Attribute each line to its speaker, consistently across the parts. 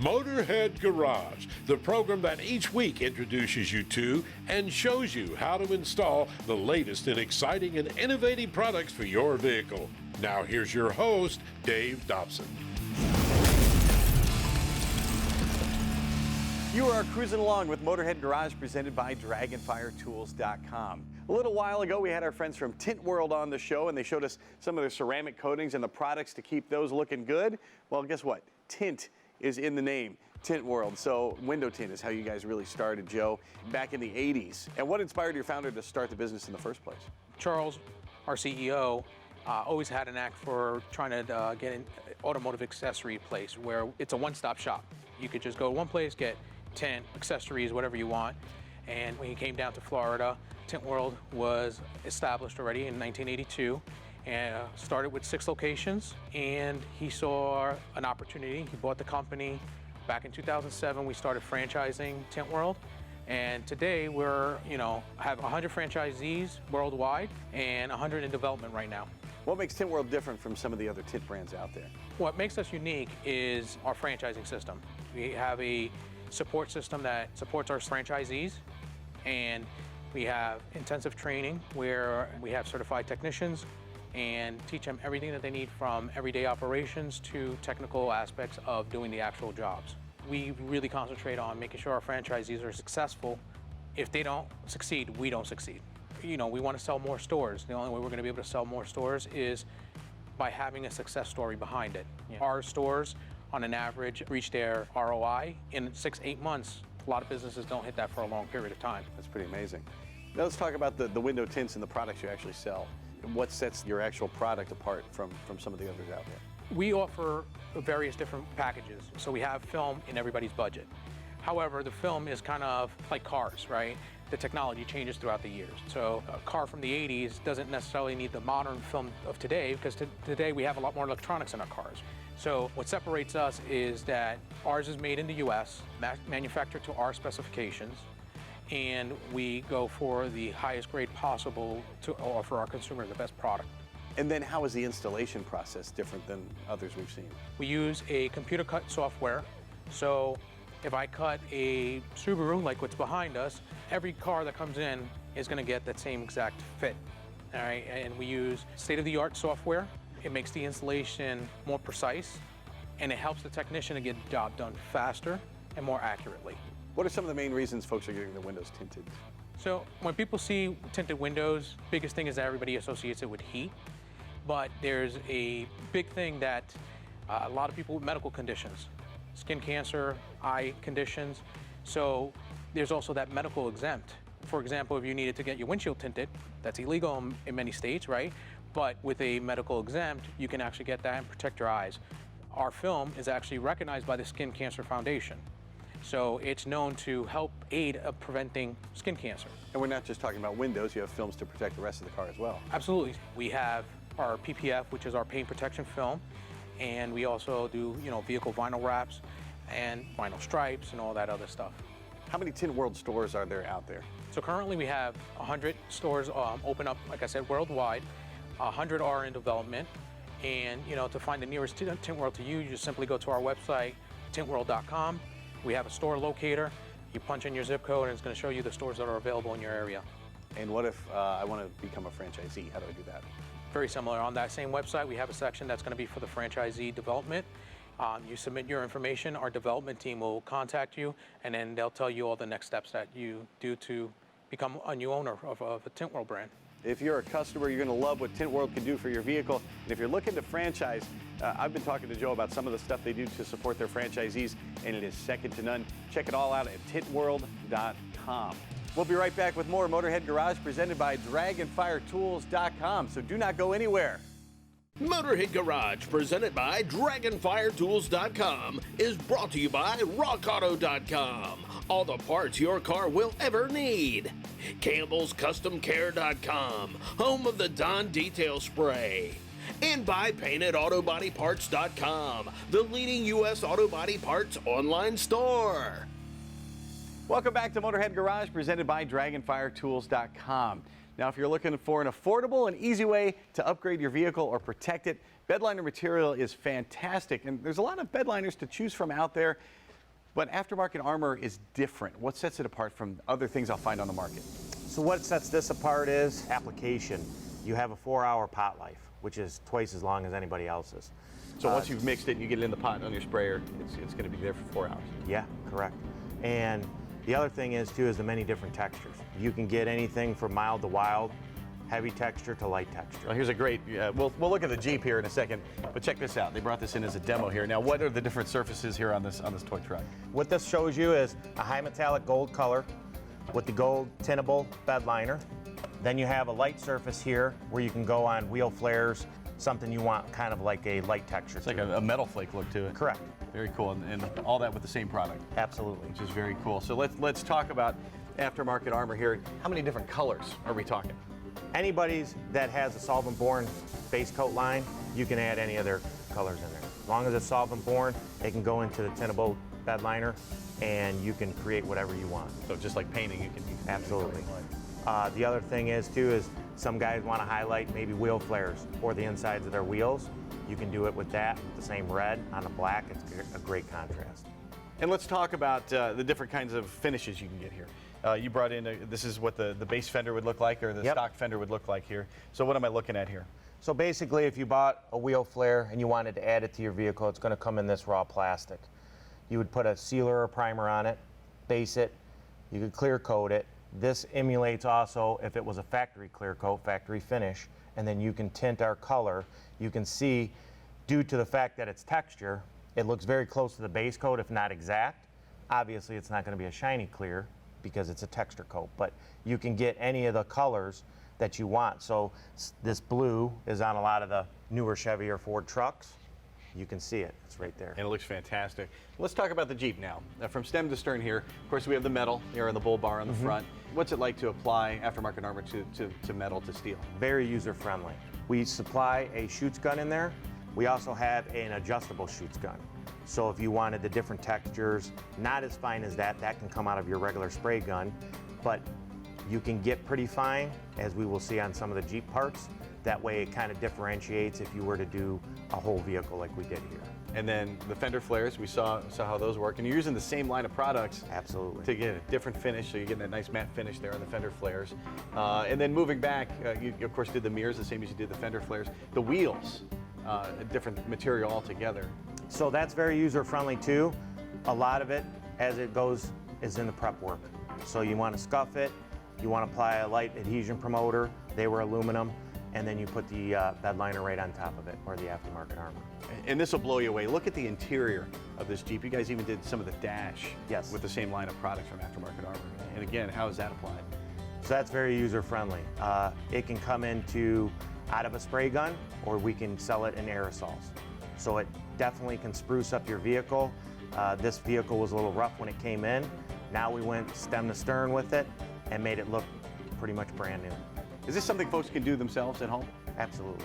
Speaker 1: Motorhead Garage, the program that each week introduces you to and shows you how to install the latest in exciting and innovative products for your vehicle. Now here's your host, Dave Dobson.
Speaker 2: You are cruising along with Motorhead Garage presented by DragonfireTools.com. A little while ago, we had our friends from Tint World on the show, and they showed us some of their ceramic coatings and the products to keep those looking good. Well, guess what? Tint is in the name, Tint World. So window tint is how you guys really started, Joe, back in the 80s. And what inspired your founder to start the business in the first place?
Speaker 3: Charles, our CEO, always had a knack for trying to get an automotive accessory place where it's a one-stop shop. You could just go to one place, get tint, accessories, whatever you want. And when he came down to Florida, Tint World was established already in 1982 and started with 6 locations. And he saw an opportunity. He bought the company. Back in 2007, we started franchising Tint World. And today we're, have 100 franchisees worldwide and 100 in development right now.
Speaker 2: What makes Tint World different from some of the other tint brands out there?
Speaker 3: What makes us unique is our franchising system. We have a support system that supports our franchisees, and we have intensive training where we have certified technicians and teach them everything that they need from everyday operations to technical aspects of doing the actual jobs. We really concentrate on making sure our franchisees are successful. If they don't succeed, we don't succeed. We want to sell more stores. The only way we're going to be able to sell more stores is by having a success story behind it. Our stores, on an average, reach their ROI in 6-8 months. A lot of businesses don't hit that for a long period of time.
Speaker 2: That's pretty amazing. Now let's talk about the window tints and the products you actually sell. What sets your actual product apart from some of the others out there?
Speaker 3: We offer various different packages. So we have film in everybody's budget. However, the film is kind of like cars, right? The technology changes throughout the years. So a car from the 80s doesn't necessarily need the modern film of today, because today we have a lot more electronics in our cars. So what separates us is that ours is made in the US, manufactured to our specifications, and we go for the highest grade possible to offer our consumer the best product.
Speaker 2: And then how is the installation process different than others we've seen?
Speaker 3: We use a computer cut software. So if I cut a Subaru, like what's behind us, every car that comes in is going to get that same exact fit. All right, and we use state-of-the-art software. It makes the installation more precise, and it helps the technician to get the job done faster and more accurately.
Speaker 2: What are some of the main reasons folks are getting their windows tinted?
Speaker 3: So when people see tinted windows, biggest thing is that everybody associates it with heat. But there's a big thing that a lot of people with medical conditions, skin cancer, eye conditions. So there's also that medical exempt. For example, if you needed to get your windshield tinted, that's illegal in many states, right? But with a medical exempt, you can actually get that and protect your eyes. Our film is actually recognized by the Skin Cancer Foundation. So it's known to help aid of preventing skin cancer.
Speaker 2: And we're not just talking about windows, you have films to protect the rest of the car as well.
Speaker 3: Absolutely. We have our PPF, which is our paint protection film, and we also do, vehicle vinyl wraps and vinyl stripes and all that other stuff.
Speaker 2: How many Tint World stores are there out there?
Speaker 3: So currently we have 100 stores open up, like I said, worldwide. 100 are in development, and to find the nearest Tint World to you, you just simply go to our website, tintworld.com. We have a store locator. You punch in your zip code, and it's going to show you the stores that are available in your area.
Speaker 2: And what if I want to become a franchisee? How do I do that?
Speaker 3: Very similar. On that same website, we have a section that's going to be for the franchisee development. You submit your information, our development team will contact you, and then they'll tell you all the next steps that you do to become a new owner of a Tint World brand.
Speaker 2: If you're a customer, you're going to love what Tint World can do for your vehicle. And if you're looking to franchise, I've been talking to Joe about some of the stuff they do to support their franchisees, and it is second to none. Check it all out at tintworld.com. We'll be right back with more Motorhead Garage presented by DragonfireTools.com, so do not go anywhere.
Speaker 1: Motorhead Garage, presented by DragonfireTools.com, is brought to you by RockAuto.com. All the parts your car will ever need. Campbell's CustomCare.com, home of the Dawn Detail Spray. And by PaintedAutoBodyParts.com, the leading U.S. auto body parts online store.
Speaker 2: Welcome back to Motorhead Garage, presented by DragonfireTools.com. Now, if you're looking for an affordable and easy way to upgrade your vehicle or protect it, bedliner material is fantastic. And there's a lot of bedliners to choose from out there. But Aftermarket Armor is different. What sets it apart from other things I'll find on the market?
Speaker 4: So what sets this apart is application. You have a 4-hour pot life, which is twice as long as anybody else's.
Speaker 2: So once you've mixed it and you get it in the pot on your sprayer, it's going to be there for 4 hours.
Speaker 4: Yeah, correct. And the other thing is too is the many different textures. You can get anything from mild to wild, heavy texture to light texture.
Speaker 2: Well, here's a great, we'll look at the Jeep here in a second, but check this out. They brought this in as a demo here. Now, what are the different surfaces here on this toy truck?
Speaker 4: What this shows you is a high metallic gold color with the gold tintable bed liner. Then you have a light surface here where you can go on wheel flares, something you want kind of like a light texture.
Speaker 2: It's like a metal flake look to it.
Speaker 4: Correct.
Speaker 2: Very cool, and all that with the same product.
Speaker 4: Absolutely.
Speaker 2: Which is very cool. So let's talk about Aftermarket Armor here. How many different colors are we talking?
Speaker 4: Anybody's that has a solvent-borne base coat line, you can add any of their colors in there. As long as it's solvent-borne, it can go into the tintable bed liner, and you can create whatever you want.
Speaker 2: So just like painting, you can
Speaker 4: Absolutely. The other thing is too is some guys want to highlight maybe wheel flares or the insides of their wheels. You can do it with that, the same red on the black. It's a great contrast.
Speaker 2: And let's talk about the different kinds of finishes you can get here. You brought in, this is what the base fender would look like, or the stock fender would look like here. So what am I looking at here?
Speaker 4: So basically, if you bought a wheel flare and you wanted to add it to your vehicle, it's going to come in this raw plastic. You would put a sealer or primer on it, base it, you could clear coat it. This emulates also if it was a factory clear coat, factory finish, and then you can tint our color. You can see, due to the fact that it's texture, it looks very close to the base coat, if not exact. Obviously, it's not going to be a shiny clear because it's a texture coat, but you can get any of the colors that you want. So this blue is on a lot of the newer Chevy or Ford trucks. You can see it, it's right there.
Speaker 2: And it looks fantastic. Let's talk about the Jeep now. From stem to stern here, of course we have the metal here on the bull bar on the front. What's it like to apply Aftermarket Armor to metal, to steel?
Speaker 4: Very user-friendly. We supply a shoots gun in there. We also have an adjustable shoots gun. So if you wanted the different textures, not as fine as that can come out of your regular spray gun, but you can get pretty fine, as we will see on some of the Jeep parts. That way it kind of differentiates if you were to do a whole vehicle like we did here.
Speaker 2: And then the fender flares, we saw how those work. And you're using the same line of products.
Speaker 4: Absolutely.
Speaker 2: To get a different finish, so you're getting that nice matte finish there on the fender flares. And then moving back, you of course did the mirrors the same as you did the fender flares. The wheels, a different material altogether.
Speaker 4: So that's very user-friendly too. A lot of it, as it goes, is in the prep work. So you want to scuff it, you want to apply a light adhesion promoter, they were aluminum, and then you put the bed liner right on top of it, or the Aftermarket Armor.
Speaker 2: And this will blow you away. Look at the interior of this Jeep. You guys even did some of the dash with the same line of products from Aftermarket Armor. And again, how is that applied?
Speaker 4: So that's very user-friendly. It can come out of a spray gun, or we can sell it in aerosols. So it definitely can spruce up your vehicle. This vehicle was a little rough when it came in. Now we went stem to stern with it and made it look pretty much brand new.
Speaker 2: Is this something folks can do themselves at home?
Speaker 4: Absolutely,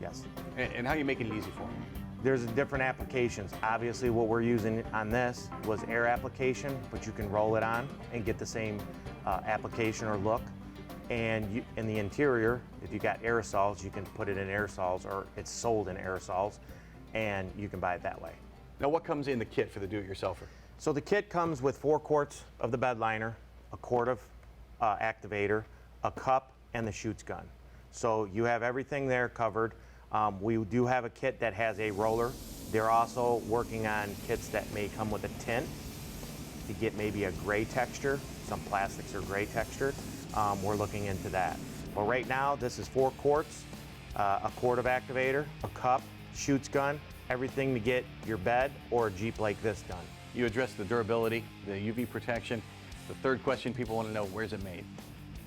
Speaker 4: yes.
Speaker 2: And how are you making it easy for them?
Speaker 4: There's different applications. Obviously what we're using on this was air application, but you can roll it on and get the same application or look. And in the interior, if you got aerosols, you can put it in aerosols, or it's sold in aerosols, and you can buy it that way.
Speaker 2: Now what comes in the kit for the do-it-yourselfer?
Speaker 4: So the kit comes with 4 quarts of the bed liner, a quart of activator, a cup, and the shoots gun. So you have everything there covered. We do have a kit that has a roller. They're also working on kits that may come with a tint to get maybe a gray texture. Some plastics are gray textured. We're looking into that. But right now, this is 4 quarts, a quart of activator, a cup, shoots gun, everything to get your bed or a Jeep like this done.
Speaker 2: You addressed the durability, the UV protection. The third question people want to know, where's it made?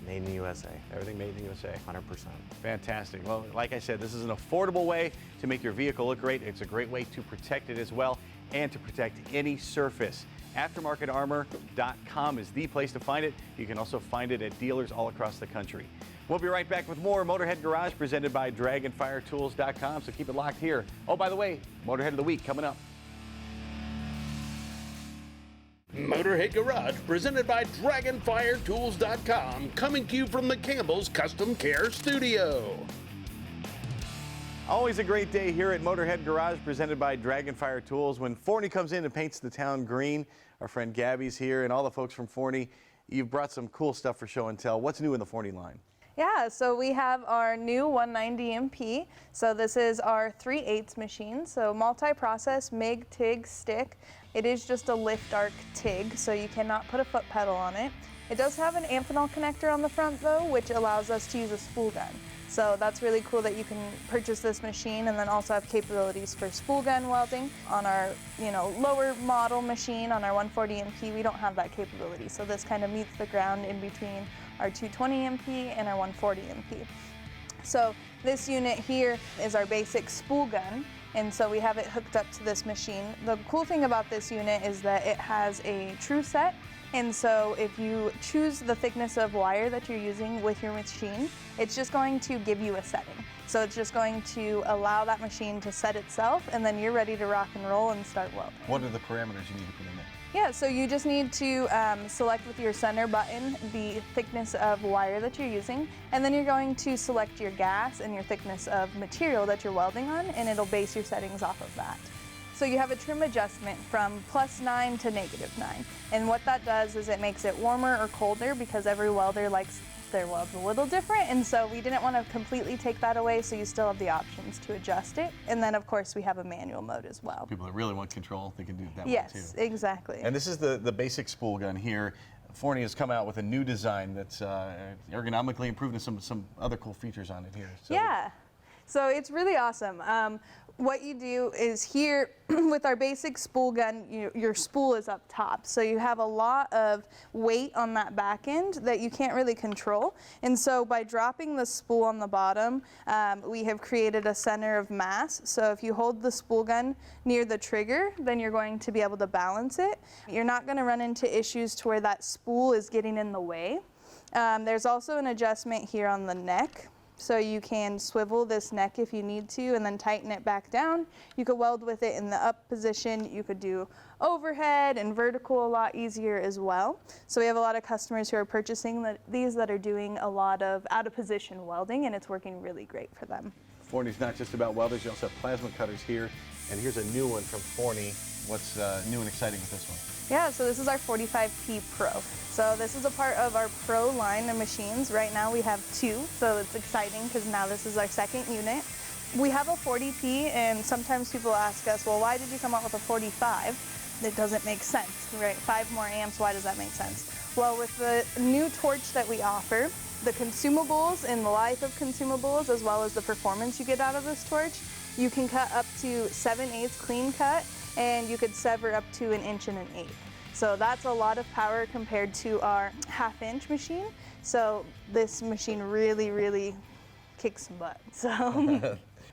Speaker 4: Made in the USA.
Speaker 2: Everything made in the USA.
Speaker 4: 100%.
Speaker 2: Fantastic. Well, like I said, this is an affordable way to make your vehicle look great. It's a great way to protect it as well, and to protect any surface. Aftermarketarmor.com is the place to find it. You can also find it at dealers all across the country. We'll be right back with more Motorhead Garage presented by DragonfireTools.com, so keep it locked here. Oh, by the way, Motorhead of the Week coming up.
Speaker 1: Motorhead Garage, presented by DragonfireTools.com, coming to you from the Campbell's Custom Care Studio.
Speaker 2: Always a great day here at Motorhead Garage, presented by Dragonfire Tools. When Forney comes in and paints the town green, our friend Gabby's here, and all the folks from Forney. You've brought some cool stuff for show and tell. What's new in the Forney line?
Speaker 5: Yeah, so we have our new 190 MP. So this is our 3/8 machine. So multi-process, MIG, TIG, stick. It is just a lift arc TIG, so you cannot put a foot pedal on it. It does have an Amphenol connector on the front though, which allows us to use a spool gun. So that's really cool that you can purchase this machine and then also have capabilities for spool gun welding. On our, lower model machine, on our 140 MP, we don't have that capability. So this kind of meets the ground in between our 220 MP and our 140 MP. So this unit here is our basic spool gun, and so we have it hooked up to this machine. The cool thing about this unit is that it has a true set, and so if you choose the thickness of wire that you're using with your machine, it's just going to give you a setting. So it's just going to allow that machine to set itself, and then you're ready to rock and roll and start welding.
Speaker 2: What are the parameters you need to put in there?
Speaker 5: Yeah, so you just need to select with your center button the thickness of wire that you're using, and then you're going to select your gas and your thickness of material that you're welding on, and it'll base your settings off of that. So you have a trim adjustment from +9 to -9, and what that does is it makes it warmer or colder because every welder likes their welds a little different, and so we didn't want to completely take that away, so you still have the options to adjust it. And then of course we have a manual mode as well.
Speaker 2: People that really want control, they can do it that way too.
Speaker 5: Yes, exactly.
Speaker 2: And this is the basic spool gun here. Forney has come out with a new design that's ergonomically improved and some other cool features on it here. So.
Speaker 5: Yeah, so it's really awesome. What you do is here with our basic spool gun, your spool is up top. So you have a lot of weight on that back end that you can't really control. And so by dropping the spool on the bottom, we have created a center of mass. So if you hold the spool gun near the trigger, then you're going to be able to balance it. You're not going to run into issues to where that spool is getting in the way. There's also an adjustment here on the neck. So you can swivel this neck if you need to and then tighten it back down. You could weld with it in the up position. You could do overhead and vertical a lot easier as well. So we have a lot of customers who are purchasing these that are doing a lot of out of position welding, and it's working really great for them.
Speaker 2: Forney's not just about welders, you also have plasma cutters here. And here's a new one from Forney. What's new and exciting with this one?
Speaker 5: Yeah, so this is our 45P Pro. So this is a part of our Pro line of machines. Right now we have 2, so it's exciting because now this is our second unit. We have a 40P, and sometimes people ask us, well, why did you come out with a 45? It doesn't make sense, right? 5 more amps, why does that make sense? Well, with the new torch that we offer, the consumables and the life of consumables, as well as the performance you get out of this torch, you can cut up to 7/8 clean cut, and you could sever up to 1 1/8 inches. So that's a lot of power compared to our 1/2 machine. So this machine really, really kicks some butt. So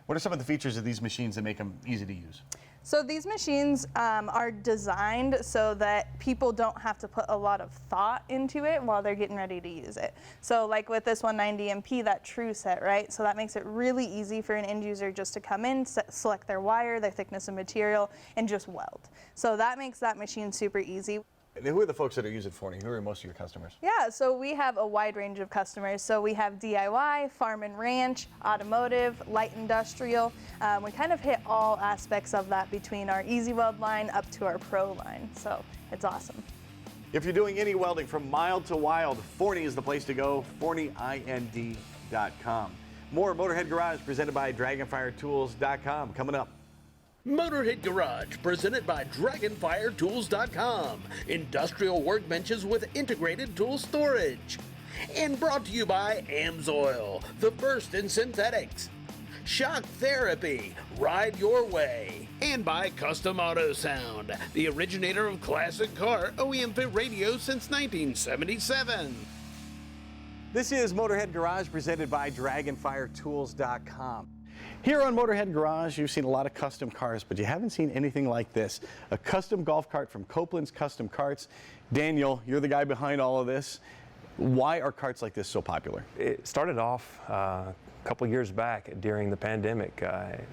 Speaker 2: what are some of the features of these machines that make them easy to use?
Speaker 5: So these machines are designed so that people don't have to put a lot of thought into it while they're getting ready to use it. So like with this 190 MP, that true set, right? So that makes it really easy for an end user just to come in, select their wire, their thickness of material, and just weld. So that makes that machine super easy.
Speaker 2: And who are the folks that are using Forney? Who are most of your customers?
Speaker 5: Yeah, so we have a wide range of customers. So we have DIY, farm and ranch, automotive, light industrial. We kind of hit all aspects of that between our Easy Weld line up to our Pro line. So it's awesome.
Speaker 2: If you're doing any welding from mild to wild, Forney is the place to go, ForneyIND.com. More Motorhead Garage presented by DragonfireTools.com coming up.
Speaker 1: Motorhead Garage, presented by DragonfireTools.com. Industrial workbenches with integrated tool storage. And brought to you by Amsoil, the first in synthetics. Shock Therapy, ride your way. And by Custom Auto Sound, the originator of classic car OEM fit radio since 1977.
Speaker 2: This is Motorhead Garage presented by DragonfireTools.com. Here on Motorhead Garage, you've seen a lot of custom cars, but you haven't seen anything like this. A custom golf cart from Copeland's Custom Carts. Daniel, you're the guy behind all of this. Why are carts like this so popular?
Speaker 6: It started off a couple years back during the pandemic.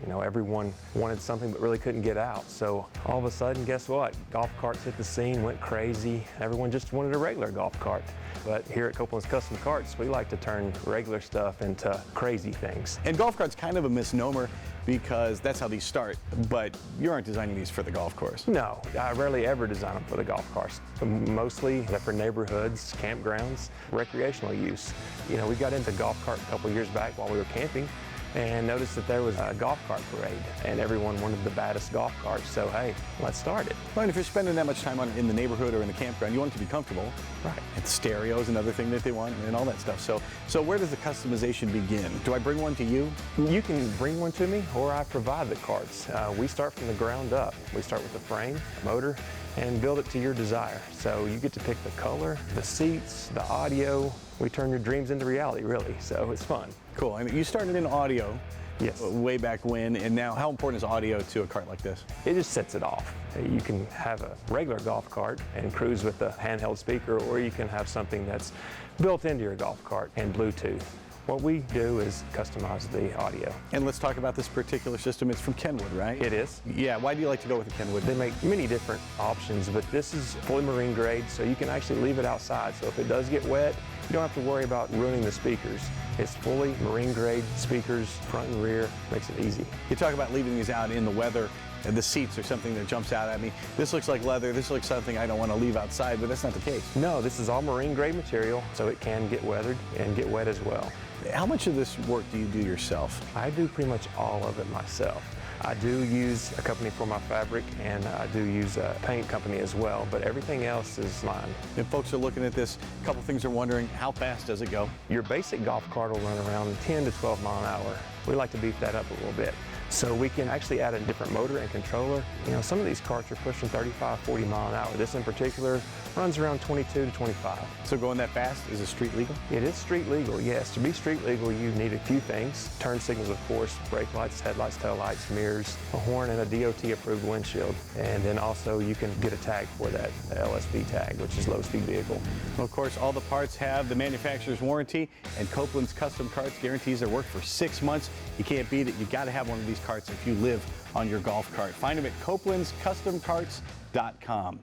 Speaker 6: Everyone wanted something but really couldn't get out. So all of a sudden, guess what? Golf carts hit the scene, went crazy. Everyone just wanted a regular golf cart. But here at Copeland's Custom Carts, we like to turn regular stuff into crazy things.
Speaker 2: And golf cart's kind of a misnomer. because that's how these start, but you aren't designing these for the golf course.
Speaker 6: No, I rarely ever design them for the golf course. Mostly they're for neighborhoods, campgrounds, recreational use. You know, we got into golf cart a couple years back while we were camping and noticed that there was a golf cart parade and everyone wanted the baddest golf carts. So, hey, let's start it.
Speaker 2: Well, and if you're spending that much time in the neighborhood or in the campground, you want it to be comfortable.
Speaker 6: Right.
Speaker 2: And stereos, another thing that they want, and all that stuff. So where does the customization begin? Do I bring one to you?
Speaker 6: You can bring one to me, or I provide the carts. We start from the ground up. We start with the frame, motor, and build it to your desire. So you get to pick the color, the seats, the audio. We turn your dreams into reality, really, so it's fun.
Speaker 2: Cool. And you started in audio.
Speaker 6: Yes.
Speaker 2: Way back when, and now how important is audio to a cart like this?
Speaker 6: It just sets it off. You can have a regular golf cart and cruise with a handheld speaker, or you can have something that's built into your golf cart and Bluetooth. What we do is customize the audio.
Speaker 2: And let's talk about this particular system. It's from Kenwood, right?
Speaker 6: It is.
Speaker 2: Yeah, why do you like to go with the Kenwood?
Speaker 6: They make many different options, but this is fully marine grade, so you can actually leave it outside. So if it does get wet, you don't have to worry about ruining the speakers. It's fully marine grade speakers, front and rear, makes it easy.
Speaker 2: You talk about leaving these out in the weather, and the seats are something that jumps out at me. This looks like leather, this looks something I don't want to leave outside, but that's not the case.
Speaker 6: No, this is all marine grade material, so it can get weathered and get wet as well.
Speaker 2: How much of this work do you do yourself?
Speaker 6: I do pretty much all of it myself. I do use a company for my fabric, and I do use a paint company as well, but everything else is mine.
Speaker 2: If folks are looking at this, a couple things are wondering, how fast does it go?
Speaker 6: Your basic golf cart will run around 10 to 12 mile an hour. We like to beef that up a little bit. So we can actually add a different motor and controller. You know, some of these carts are pushing 35, 40 mile an hour. This in particular runs around 22 to 25.
Speaker 2: So going that fast, is it street legal?
Speaker 6: It is street legal, yes. To be street legal, you need a few things. Turn signals, of course, brake lights, headlights, tail lights, mirrors, a horn, and a DOT-approved windshield. And then also you can get a tag for that, the LSV tag, which is low-speed vehicle.
Speaker 2: Well, of course, all the parts have the manufacturer's warranty, and Copeland's Custom Carts guarantees their work for 6 months. You can't beat it. You got to have one of these carts if you live on your golf cart. Find them at copelandscustomcarts.com.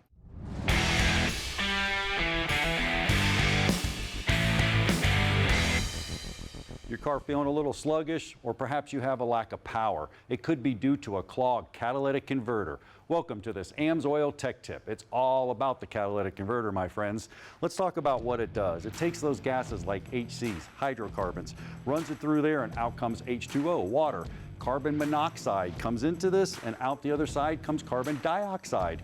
Speaker 7: Your car feeling a little sluggish, or perhaps you have a lack of power. It could be due to a clogged catalytic converter. Welcome to this Amsoil Tech Tip. It's all about the catalytic converter, my friends. Let's talk about what it does. It takes those gases like HCs, hydrocarbons, runs it through there, and out comes H2O, water. Carbon monoxide comes into this, and out the other side comes carbon dioxide.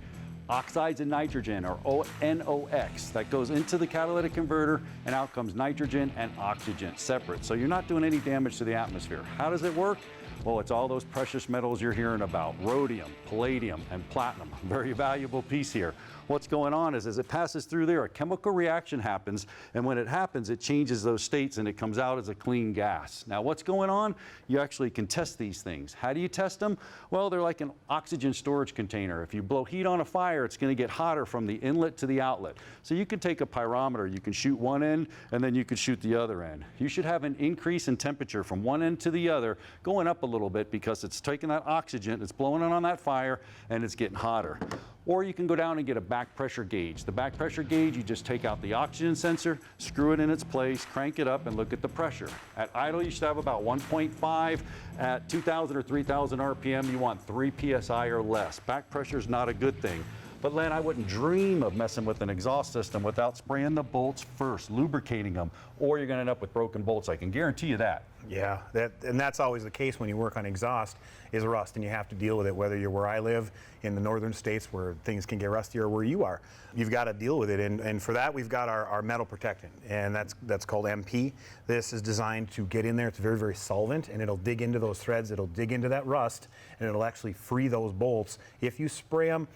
Speaker 7: Oxides and nitrogen, or NOx, that goes into the catalytic converter, and out comes nitrogen and oxygen separate. So you're not doing any damage to the atmosphere. How does it work? Well, it's all those precious metals you're hearing about: rhodium, palladium, and platinum. Very valuable piece here. What's going on is, as it passes through there, a chemical reaction happens, and when it happens, it changes those states and it comes out as a clean gas. Now, what's going on? You actually can test these things. How do you test them? Well, they're like an oxygen storage container. If you blow heat on a fire, it's going to get hotter from the inlet to the outlet. So you can take a pyrometer, you can shoot one end, and then you can shoot the other end. You should have an increase in temperature from one end to the other, going up a little bit, because it's taking that oxygen, it's blowing it on that fire, and it's getting hotter. Or you can go down and get a back pressure gauge. The back pressure gauge, you just take out the oxygen sensor, screw it in its place, crank it up, and look at the pressure. At idle, you should have about 1.5. At 2,000 or 3,000 RPM, you want 3 PSI or less. Back pressure is not a good thing. But Len, I wouldn't dream of messing with an exhaust system without spraying the bolts first, lubricating them, or you're going to end up with broken bolts. I can guarantee you that.
Speaker 8: Yeah, that's always the case when you work on exhaust, is rust, and you have to deal with it, whether you're where I live in the northern states where things can get rusty, or where you are. You've got to deal with it, and for that we've got our metal protectant, and that's called MP. This is designed to get in there. It's very, very solvent, and it'll dig into those threads, it'll dig into that rust, and it'll actually free those bolts if you spray them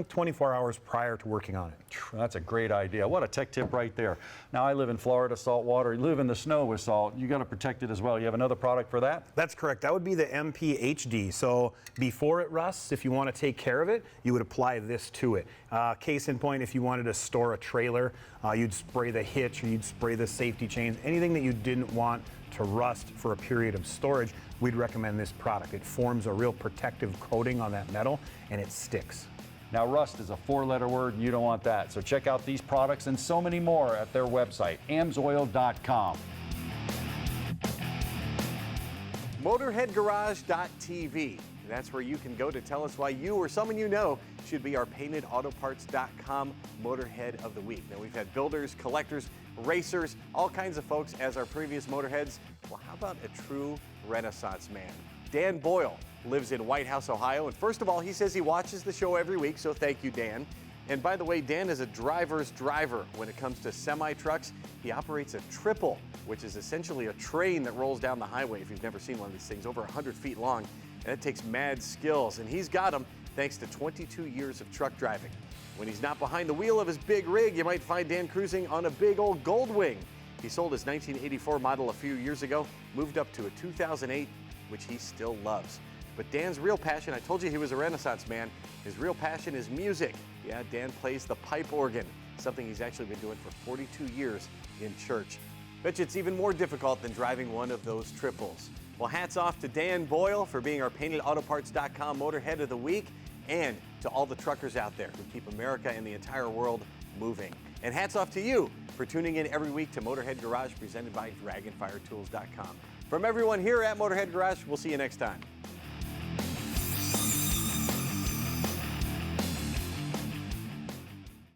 Speaker 8: 24 hours prior to working on it.
Speaker 7: That's a great idea. What a tech tip right there. Now, I live in Florida, salt water. You live in the snow with salt. You got to protect it as well. You have another product for that?
Speaker 8: That's correct. That would be the MP HD. So before it rusts, if you want to take care of it, you would apply this to it. Case in point, if you wanted to store a trailer, you'd spray the hitch, or you'd spray the safety chains, anything that you didn't want to rust for a period of storage, we'd recommend this product. It forms a real protective coating on that metal, and it sticks.
Speaker 7: Now, rust is a 4-letter word, and you don't want that. So check out these products and so many more at their website, amsoil.com.
Speaker 2: MotorheadGarage.tv. That's where you can go to tell us why you or someone you know should be our PaintedAutoParts.com Motorhead of the Week. Now, we've had builders, collectors, racers, all kinds of folks as our previous Motorheads. Well, how about a true Renaissance man? Dan Boyle lives in White House, Ohio. And first of all, he says he watches the show every week, so thank you, Dan. And by the way, Dan is a driver's driver when it comes to semi-trucks. He operates a triple, which is essentially a train that rolls down the highway. If you've never seen one of these things, over 100 feet long. And it takes mad skills, and he's got them thanks to 22 years of truck driving. When he's not behind the wheel of his big rig, you might find Dan cruising on a big old Goldwing. He sold his 1984 model a few years ago, moved up to a 2008, which he still loves. But Dan's real passion, I told you he was a Renaissance man, his real passion is music. Yeah, Dan plays the pipe organ, something he's actually been doing for 42 years in church. Bet you it's even more difficult than driving one of those triples. Well, hats off to Dan Boyle for being our PaintedAutoParts.com Motorhead of the Week, and to all the truckers out there who keep America and the entire world moving. And hats off to you for tuning in every week to Motorhead Garage presented by DragonfireTools.com. From everyone here at Motorhead Garage, we'll see you next time.